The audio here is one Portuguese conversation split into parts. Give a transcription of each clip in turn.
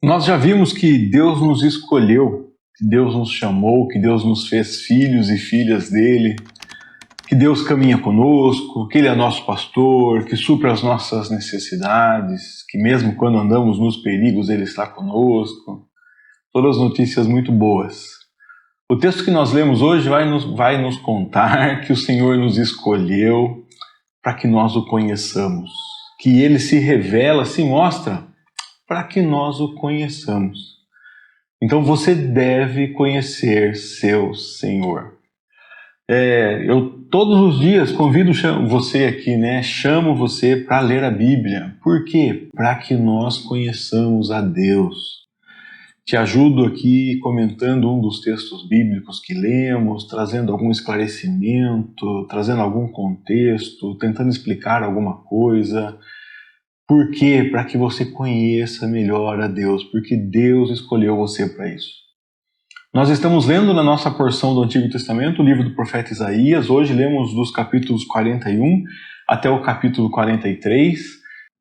Nós já vimos que Deus nos escolheu, que Deus nos chamou, que Deus nos fez filhos e filhas dele, que Deus caminha conosco, que Ele é nosso pastor, que supre as nossas necessidades, que mesmo quando andamos nos perigos Ele está conosco. Todas notícias muito boas. O texto que nós lemos hoje vai nos contar que o Senhor nos escolheu para que nós o conheçamos, que Ele se revela, se mostra para que nós o conheçamos. Então você deve conhecer seu Senhor. Eu todos os dias convido você aqui, chamo você para ler a Bíblia. Por quê? Para que nós conheçamos a Deus. Te ajudo aqui comentando um dos textos bíblicos que lemos, trazendo algum esclarecimento, trazendo algum contexto, tentando explicar alguma coisa. Por quê? Para que você conheça melhor a Deus, porque Deus escolheu você para isso. Nós estamos lendo na nossa porção do Antigo Testamento o livro do profeta Isaías. Hoje lemos dos capítulos 41 até o capítulo 43.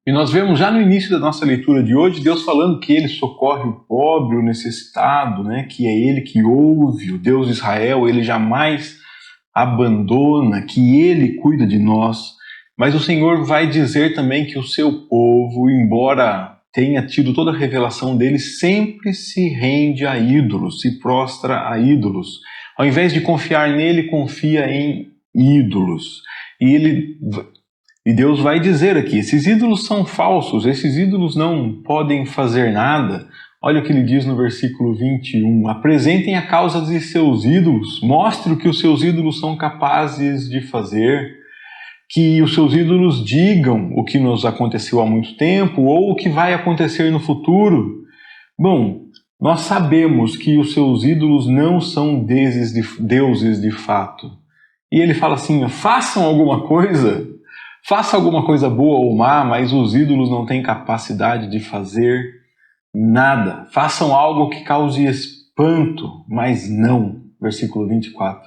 E nós vemos já no início da nossa leitura de hoje, Deus falando que Ele socorre o pobre, o necessitado, que é Ele que ouve, o Deus de Israel, Ele jamais abandona, que Ele cuida de nós. Mas o Senhor vai dizer também que o seu povo, embora tenha tido toda a revelação dele, sempre se rende a ídolos, se prostra a ídolos. Ao invés de confiar nele, confia em ídolos. E Deus vai dizer aqui, esses ídolos são falsos, esses ídolos não podem fazer nada. Olha o que ele diz no versículo 21. Apresentem a causa de seus ídolos, mostre o que os seus ídolos são capazes de fazer. Que os seus ídolos digam o que nos aconteceu há muito tempo ou o que vai acontecer no futuro. Bom, nós sabemos que os seus ídolos não são deuses de fato. E ele fala assim, façam alguma coisa, faça alguma coisa boa ou má, mas os ídolos não têm capacidade de fazer nada. Façam algo que cause espanto, mas não. Versículo 24.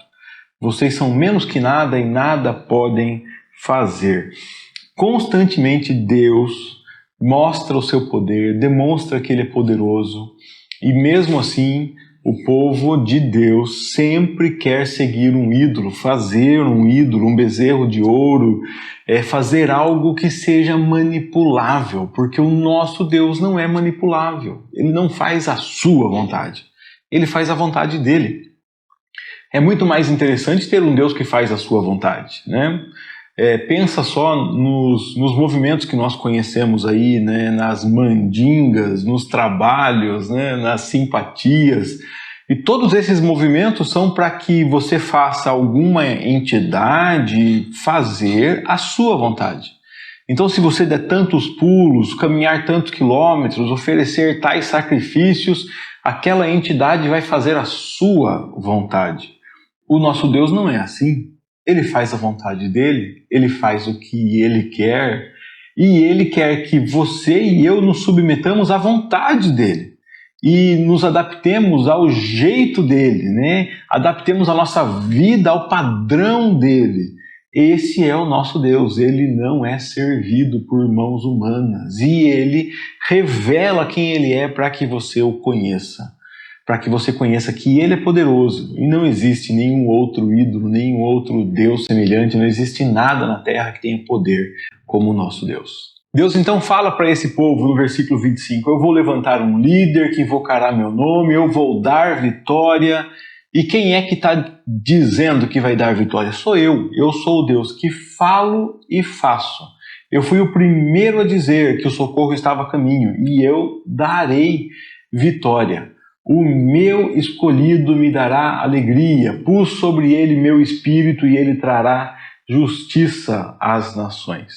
Vocês são menos que nada e nada podem fazer. Constantemente Deus mostra o seu poder, demonstra que Ele é poderoso, e mesmo assim o povo de Deus sempre quer seguir um ídolo, fazer um ídolo, um bezerro de ouro, fazer algo que seja manipulável, porque o nosso Deus não é manipulável, Ele não faz a sua vontade, Ele faz a vontade dEle. É muito mais interessante ter um Deus que faz a sua vontade, pensa só nos movimentos que nós conhecemos aí, nas mandingas, nos trabalhos, nas simpatias. E todos esses movimentos são para que você faça alguma entidade fazer a sua vontade. Então, se você der tantos pulos, caminhar tantos quilômetros, oferecer tais sacrifícios, aquela entidade vai fazer a sua vontade. O nosso Deus não é assim. Ele faz a vontade dele, ele faz o que ele quer, e ele quer que você e eu nos submetamos à vontade dele e nos adaptemos ao jeito dele, adaptemos a nossa vida ao padrão dele. Esse é o nosso Deus, ele não é servido por mãos humanas e ele revela quem ele é para que você o conheça. Para que você conheça que Ele é poderoso e não existe nenhum outro ídolo, nenhum outro Deus semelhante, não existe nada na terra que tenha poder como o nosso Deus. Deus então fala para esse povo no versículo 25, eu vou levantar um líder que invocará meu nome, eu vou dar vitória. E quem é que está dizendo que vai dar vitória? Sou eu sou o Deus que falo e faço. Eu fui o primeiro a dizer que o socorro estava a caminho e eu darei vitória. O meu escolhido me dará alegria, pus sobre ele meu espírito e ele trará justiça às nações.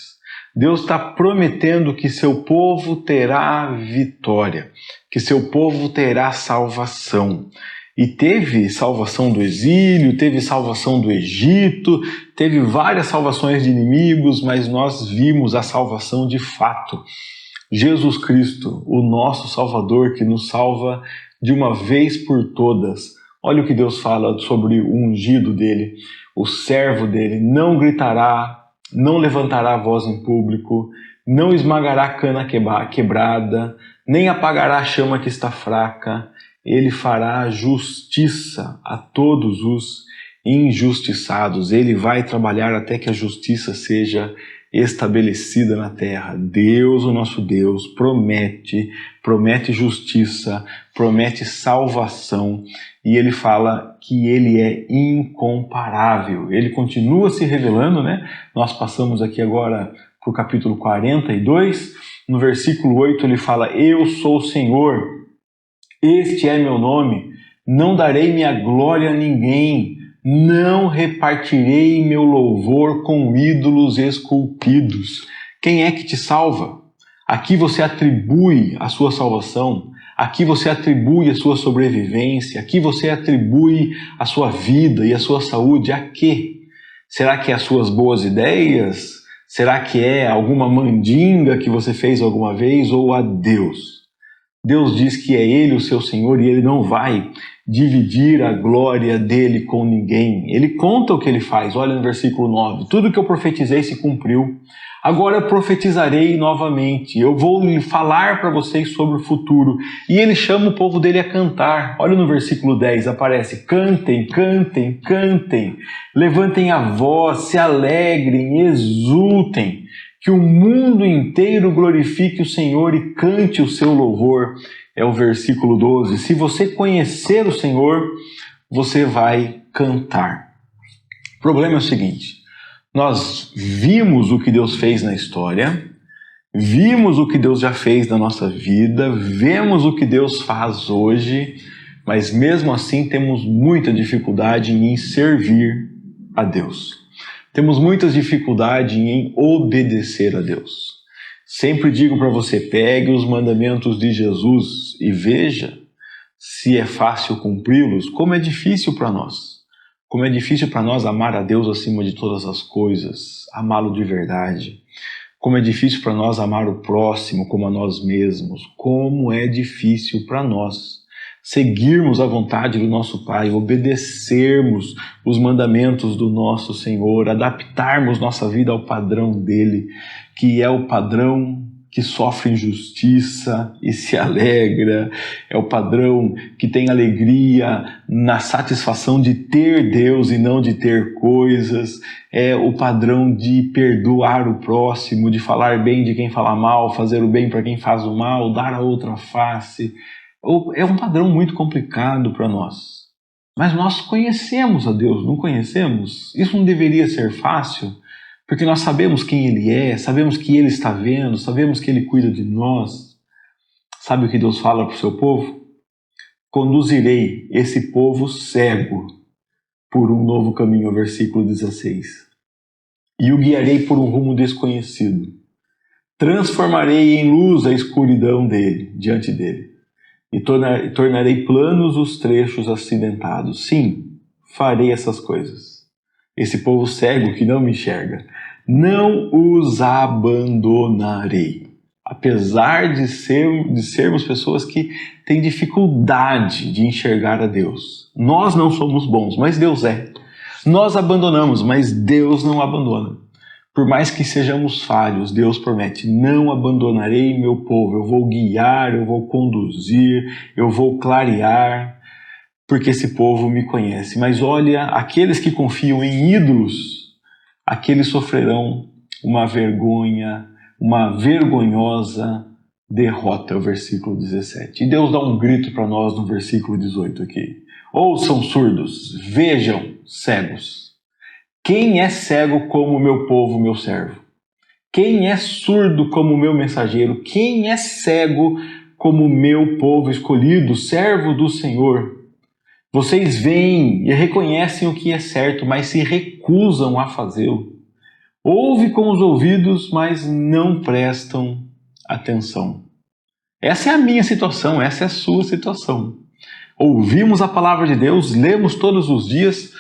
Deus está prometendo que seu povo terá vitória, que seu povo terá salvação. E teve salvação do exílio, teve salvação do Egito, teve várias salvações de inimigos, mas nós vimos a salvação de fato. Jesus Cristo, o nosso Salvador, que nos salva de uma vez por todas. Olha o que Deus fala sobre o ungido dele, o servo dele, não gritará, não levantará a voz em público, não esmagará a cana quebrada, nem apagará a chama que está fraca. Ele fará justiça a todos os injustiçados. Ele vai trabalhar até que a justiça seja estabelecida na terra. Deus, o nosso Deus, promete justiça, promete salvação, e ele fala que ele é incomparável. Ele continua se revelando, né? Nós passamos aqui agora para o capítulo 42, no versículo 8 ele fala: eu sou o Senhor, este é meu nome, não darei minha glória a ninguém, não repartirei meu louvor com ídolos esculpidos. Quem é que te salva? Aqui você atribui a sua salvação, aqui você atribui a sua sobrevivência, aqui você atribui a sua vida e a sua saúde a quê? Será que é as suas boas ideias? Será que é alguma mandinga que você fez alguma vez, ou a Deus? Deus diz que é Ele o seu Senhor e Ele não vai dividir a glória dele com ninguém. Ele conta o que Ele faz. Olha no versículo 9. Tudo que eu profetizei se cumpriu. Agora eu profetizarei novamente. Eu vou falar para vocês sobre o futuro. E Ele chama o povo dele a cantar. Olha no versículo 10, aparece: cantem, cantem, cantem. Levantem a voz, se alegrem, exultem. Que o mundo inteiro glorifique o Senhor e cante o seu louvor. É o versículo 12. Se você conhecer o Senhor, você vai cantar. O problema é o seguinte: nós vimos o que Deus fez na história, vimos o que Deus já fez na nossa vida, vemos o que Deus faz hoje, mas mesmo assim temos muita dificuldade em servir a Deus. Temos muitas dificuldades em obedecer a Deus. Sempre digo para você: pegue os mandamentos de Jesus e veja se é fácil cumpri-los. Como é difícil para nós. Como é difícil para nós amar a Deus acima de todas as coisas, amá-lo de verdade. Como é difícil para nós amar o próximo como a nós mesmos. Como é difícil para nós seguirmos a vontade do nosso Pai, obedecermos os mandamentos do nosso Senhor, adaptarmos nossa vida ao padrão dele, que é o padrão que sofre injustiça e se alegra, é o padrão que tem alegria na satisfação de ter Deus e não de ter coisas, é o padrão de perdoar o próximo, de falar bem de quem fala mal, fazer o bem para quem faz o mal, dar a outra face. É um padrão muito complicado para nós. Mas nós conhecemos a Deus, não conhecemos? Isso não deveria ser fácil, porque nós sabemos quem Ele é, sabemos que Ele está vendo, sabemos que Ele cuida de nós. Sabe o que Deus fala para o seu povo? Conduzirei esse povo cego por um novo caminho, versículo 16. E o guiarei por um rumo desconhecido. Transformarei em luz a escuridão diante dele. E tornarei planos os trechos acidentados. Sim, farei essas coisas. Esse povo cego que não me enxerga, não os abandonarei. Apesar de sermos pessoas que têm dificuldade de enxergar a Deus. Nós não somos bons, mas Deus é. Nós abandonamos, mas Deus não abandona. Por mais que sejamos falhos, Deus promete: não abandonarei meu povo, eu vou guiar, eu vou conduzir, eu vou clarear, porque esse povo me conhece. Mas olha, aqueles que confiam em ídolos, aqueles sofrerão uma vergonhosa derrota, é o versículo 17. E Deus dá um grito para nós no versículo 18 aqui: ouçam surdos, vejam cegos. Quem é cego como o meu povo, meu servo? Quem é surdo como o meu mensageiro? Quem é cego como o meu povo escolhido, servo do Senhor? Vocês veem e reconhecem o que é certo, mas se recusam a fazê-lo. Ouvem com os ouvidos, mas não prestam atenção. Essa é a minha situação, essa é a sua situação. Ouvimos a palavra de Deus, lemos todos os dias,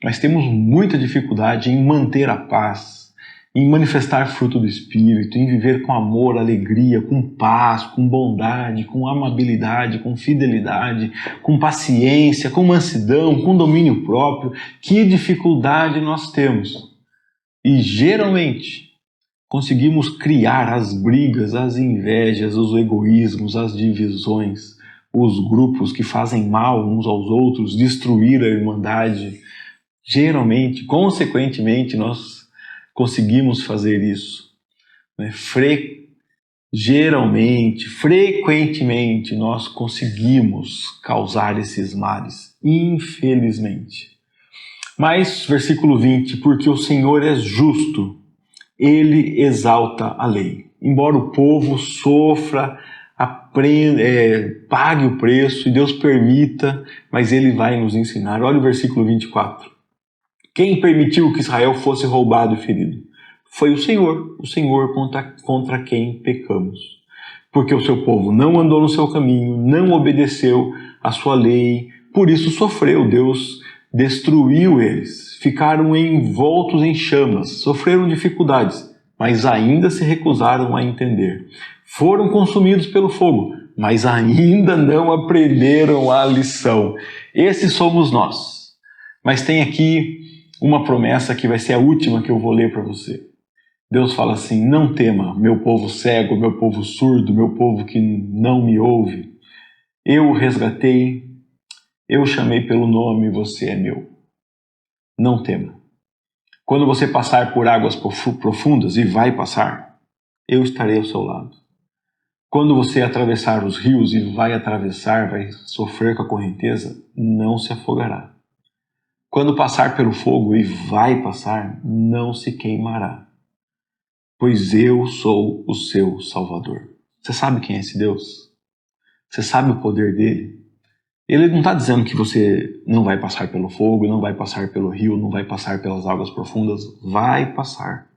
mas temos muita dificuldade em manter a paz, em manifestar fruto do Espírito, em viver com amor, alegria, com paz, com bondade, com amabilidade, com fidelidade, com paciência, com mansidão, com domínio próprio. Que dificuldade nós temos! E geralmente Conseguimos criar as brigas, as invejas, os egoísmos, as divisões, os grupos que fazem mal uns aos outros, destruir a irmandade. Geralmente, consequentemente, nós conseguimos fazer isso, né? Geralmente, frequentemente, nós conseguimos causar esses males, infelizmente. Mas, versículo 20, porque o Senhor é justo, Ele exalta a lei. Embora o povo sofra, pague o preço e Deus permita, mas Ele vai nos ensinar. Olha o versículo 24. Quem permitiu que Israel fosse roubado e ferido? Foi o Senhor contra quem pecamos. Porque o seu povo não andou no seu caminho, não obedeceu à sua lei, por isso sofreu. Deus destruiu eles, ficaram envoltos em chamas, sofreram dificuldades, mas ainda se recusaram a entender. Foram consumidos pelo fogo, mas ainda não aprenderam a lição. Esses somos nós. Mas tem aqui uma promessa que vai ser a última que eu vou ler para você. Deus fala assim: não tema, meu povo cego, meu povo surdo, meu povo que não me ouve. Eu o resgatei, eu o chamei pelo nome, você é meu. Não tema. Quando você passar por águas profundas, e vai passar, eu estarei ao seu lado. Quando você atravessar os rios, e vai atravessar, vai sofrer com a correnteza, não se afogará. Quando passar pelo fogo, e vai passar, não se queimará. Pois eu sou o seu Salvador. Você sabe quem é esse Deus? Você sabe o poder dele? Ele não está dizendo que você não vai passar pelo fogo, não vai passar pelo rio, não vai passar pelas águas profundas. Vai passar.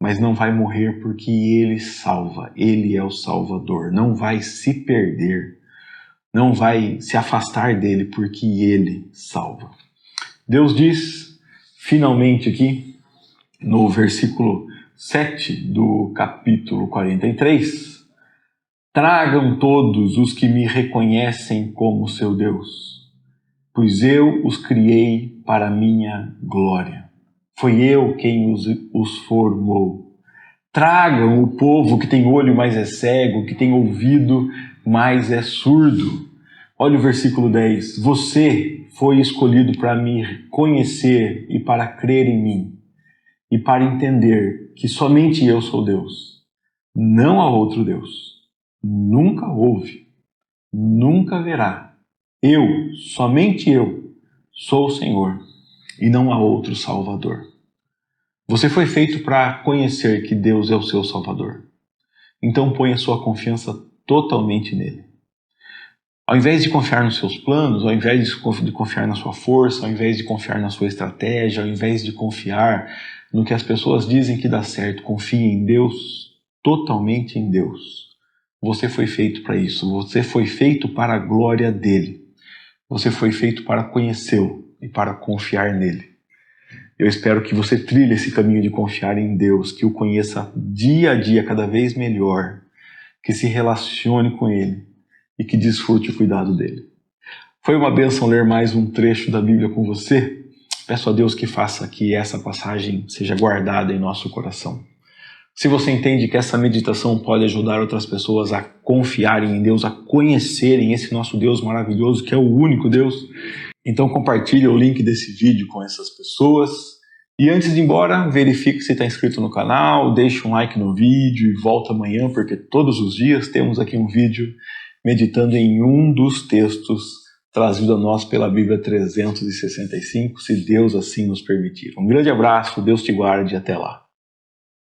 Mas não vai morrer porque ele salva. Ele é o Salvador. Não vai se perder. Não vai se afastar dele porque ele salva. Deus diz, finalmente aqui, no versículo 7 do capítulo 43, tragam todos os que me reconhecem como seu Deus, pois eu os criei para a minha glória. Foi eu quem os formou. Tragam o povo que tem olho, mas é cego, que tem ouvido, mas é surdo. Olha o versículo 10. Você foi escolhido para me conhecer e para crer em mim, e para entender que somente eu sou Deus, não há outro Deus. Nunca houve, nunca haverá. Eu, somente eu, sou o Senhor, e não há outro Salvador. Você foi feito para conhecer que Deus é o seu Salvador. Então ponha sua confiança totalmente nele. Ao invés de confiar nos seus planos, ao invés de confiar na sua força, ao invés de confiar na sua estratégia, ao invés de confiar no que as pessoas dizem que dá certo, confie em Deus, totalmente em Deus. Você foi feito para isso, você foi feito para a glória dele. Você foi feito para conhecê-lo e para confiar nele. Eu espero que você trilhe esse caminho de confiar em Deus, que o conheça dia a dia cada vez melhor, que se relacione com ele e que desfrute o cuidado dele. Foi uma bênção ler mais um trecho da Bíblia com você. Peço a Deus que faça que essa passagem seja guardada em nosso coração. Se você entende que essa meditação pode ajudar outras pessoas a confiarem em Deus, a conhecerem esse nosso Deus maravilhoso, que é o único Deus, então compartilhe o link desse vídeo com essas pessoas. E antes de ir embora, verifique se está inscrito no canal, deixe um like no vídeo e volta amanhã, porque todos os dias temos aqui um vídeo meditando em um dos textos trazido a nós pela Bíblia 365, se Deus assim nos permitir. Um grande abraço, Deus te guarde e até lá.